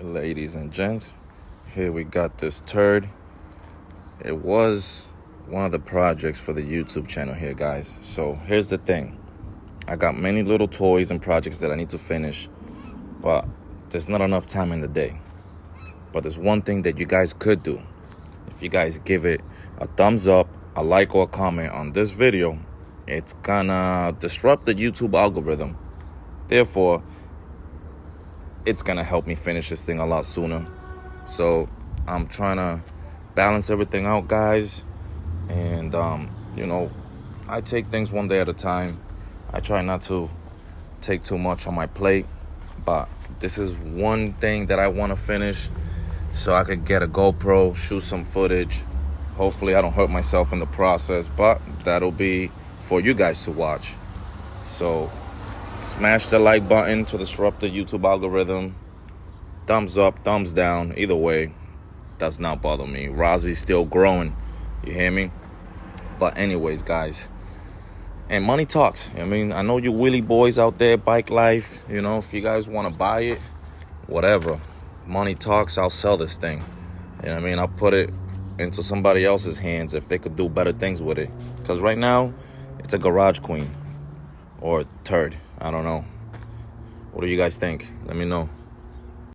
Ladies and gents, here we got this turd. It was one of the projects for the YouTube channel here, guys. So here's the thing. I got many little toys and projects that I need to finish, but there's not enough time in the day. But there's one thing that you guys could do. If you guys give it a thumbs up, a like, or a comment on this video, it's gonna disrupt the YouTube algorithm. Therefore, it's gonna help me finish this thing a lot sooner. So I'm trying to balance everything out, guys. And I take things one day at a time. I try not to take too much on my plate, but this is one thing that I want to finish so I could get a GoPro, shoot some footage. Hopefully I don't hurt myself in the process, but that'll be for you guys to watch. So smash the like button to disrupt the YouTube algorithm. Thumbs up, thumbs down, either way, does not bother me. Rosie's still growing, you hear me? But anyways, guys, and money talks. I mean, I know you wheelie boys out there, bike life, if you guys want to buy it, whatever. Money talks, I'll sell this thing. I'll put it into somebody else's hands if they could do better things with it. Because right now, it's a garage queen or turd. I don't know. What do you guys think? Let me know.